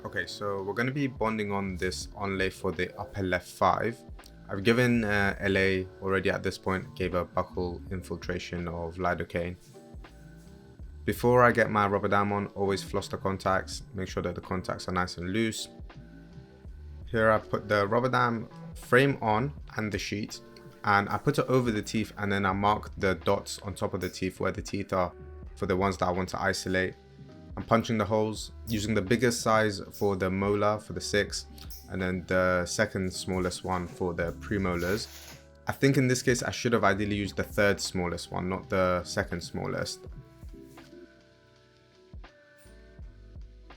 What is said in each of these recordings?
Okay, so we're going to be bonding on this Onlay for the upper left 5. I've given LA already at this point, gave a buccal infiltration of lidocaine. Before I get my rubber dam on, always floss the contacts, make sure that the contacts are nice and loose. Here I put the rubber dam frame on and the sheet, and I put it over the teeth, and then I mark the dots on top of the teeth where the teeth are for the ones that I want to isolate. I'm punching the holes using the biggest size for the molar for the 6, and then the second smallest one for the premolars. I think in this case I should have ideally used the third smallest one, not the second smallest.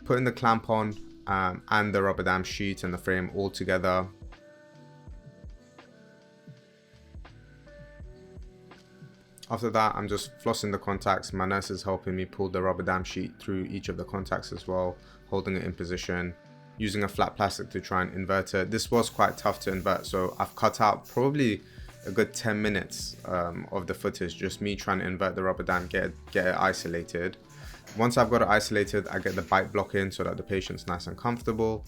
Putting the clamp on and the rubber dam sheet and the frame all together. After that, I'm just flossing the contacts. My nurse is helping me pull the rubber dam sheet through each of the contacts as well, holding it in position, using a flat plastic to try and invert it. This was quite tough to invert, so I've cut out probably a good 10 minutes of the footage, just me trying to invert the rubber dam, get it isolated. Once I've got it isolated, I get the bite block in so that the patient's nice and comfortable.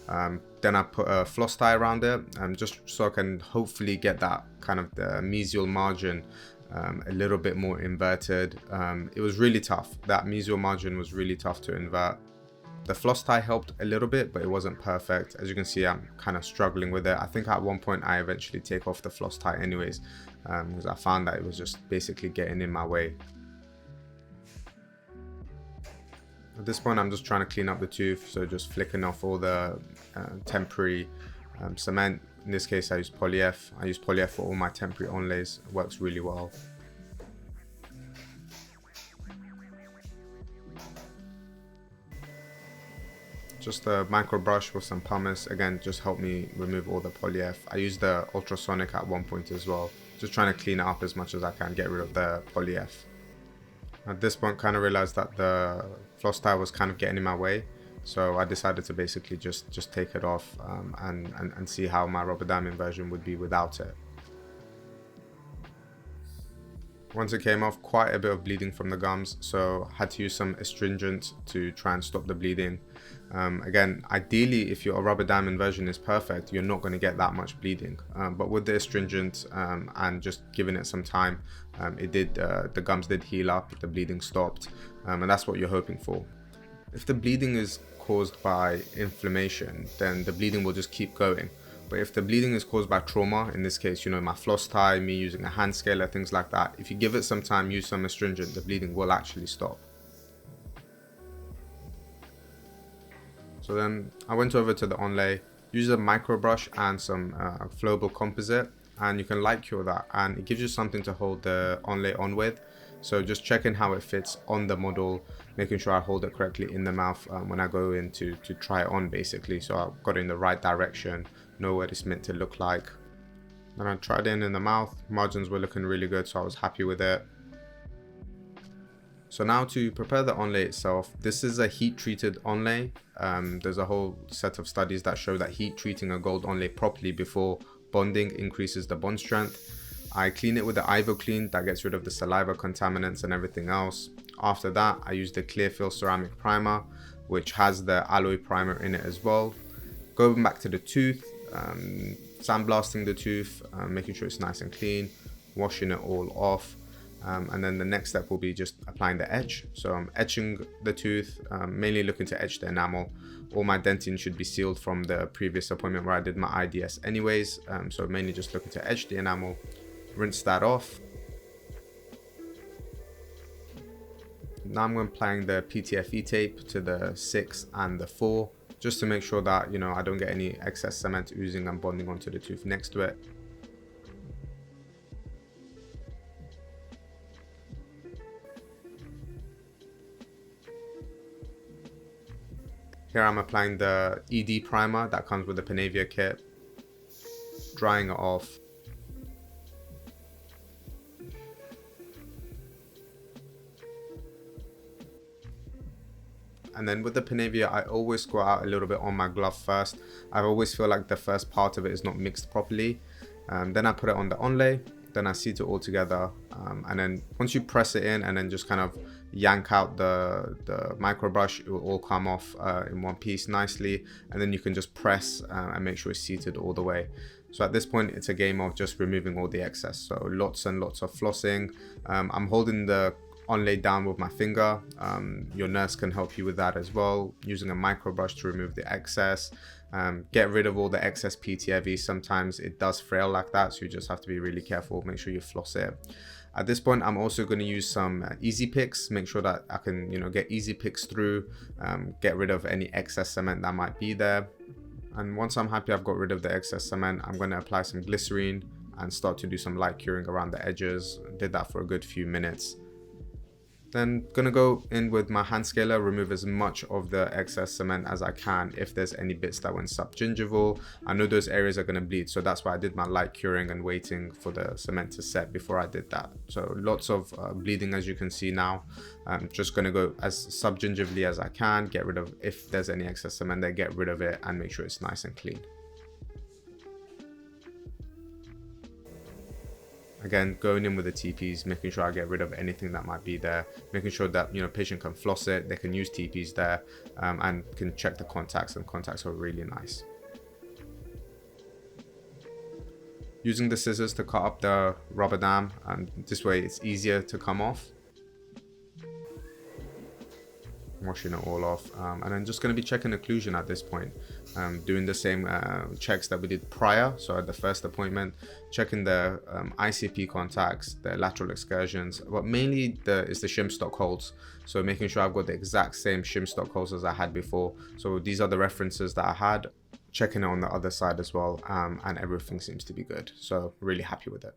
Then I put a floss tie around it, just so I can hopefully get that kind of the mesial margin a little bit more inverted. It was really tough. That mesial margin was really tough to invert. The floss tie helped a little bit, but it wasn't perfect. As you can see, I'm kind of struggling with it. I think at one point I eventually take off the floss tie anyways, because I found that it was just basically getting in my way. At this point, I'm just trying to clean up the tooth, so just flicking off all the temporary cement. In this case, I use polyF. I use polyF for all my temporary onlays. It works really well. Just a micro brush with some pumice. Again, just help me remove all the polyF. I use the ultrasonic at one point as well. Just trying to clean it up as much as I can, get rid of the polyF. At this point, kind of realized that the floss tie was kind of getting in my way. So I decided to basically just take it off and see how my rubber dam inversion would be without it. Once it came off, quite a bit of bleeding from the gums, so I had to use some astringent to try and stop the bleeding. Again, ideally, if your rubber dam inversion is perfect, you're not going to get that much bleeding. But with the astringent and just giving it some time, the gums did heal up, the bleeding stopped, and that's what you're hoping for. If the bleeding is caused by inflammation, then the bleeding will just keep going. But if the bleeding is caused by trauma, in this case, my floss tie, me using a hand scaler, things like that, if you give it some time, use some astringent, the bleeding will actually stop. So then I went over to the Onlay, used a micro brush and some flowable composite, and you can light cure that, and it gives you something to hold the Onlay on with. So just checking how it fits on the model, making sure I hold it correctly in the mouth when I go in to try it on basically. So I've got it in the right direction, know what it's meant to look like. Then I tried it in the mouth, margins were looking really good, so I was happy with it. So now to prepare the Onlay itself, this is a heat treated Onlay. There's a whole set of studies that show that heat treating a gold Onlay properly before bonding increases the bond strength. I clean it with the IvoClean, that gets rid of the saliva contaminants and everything else. After that, I use the Clearfill ceramic primer, which has the alloy primer in it as well. Going back to the tooth, sandblasting the tooth, making sure it's nice and clean, washing it all off. And then the next step will be just applying the etch. So I'm etching the tooth, mainly looking to etch the enamel. All my dentine should be sealed from the previous appointment where I did my IDS anyways. So mainly just looking to etch the enamel, rinse that off. Now I'm applying the PTFE tape to the 6 and the 4, just to make sure that, I don't get any excess cement oozing and bonding onto the tooth next to it. Here I'm applying the ED primer that comes with the Panavia kit, drying it off. And then with the Panavia, I always go out a little bit on my glove first. I always feel like the first part of it is not mixed properly. Then I put it on the Onlay, then I seat it all together. And then once you press it in and then just kind of yank out the micro brush, it will all come off in one piece nicely, and then you can just press and make sure it's seated all the way. So at this point, it's a game of just removing all the excess. So lots and lots of flossing. I'm holding the Onlay down with my finger. Your nurse can help you with that as well, using a micro brush to remove the excess. Get rid of all the excess PTFE. Sometimes it does frail like that, so you just have to be really careful. Make sure you floss it. At this point, I'm also going to use some easy picks, make sure that I can, get easy picks through, get rid of any excess cement that might be there. And once I'm happy I've got rid of the excess cement, I'm going to apply some glycerine and start to do some light curing around the edges. Did that for a good few minutes. Then gonna go in with my hand scaler, remove as much of the excess cement as I can. If there's any bits that went subgingival, I know those areas are gonna bleed, so that's why I did my light curing and waiting for the cement to set before I did that. So lots of bleeding, as you can see now. I'm just gonna go as subgingivally as I can, get rid of, if there's any excess cement there, get rid of it and make sure it's nice and clean. Again, going in with the TPs, making sure I get rid of anything that might be there, making sure that patient can floss it, they can use TPs there, and can check the contacts, and contacts are really nice. Using the scissors to cut up the rubber dam, and this way it's easier to come off. Washing it all off, and then just going to be checking occlusion at this point, doing the same checks that we did prior. So at the first appointment, checking the ICP contacts, the lateral excursions, but mainly is the shim stock holes. So making sure I've got the exact same shim stock holes as I had before. So these are the references that I had. Checking it on the other side as well, and everything seems to be good. So really happy with it.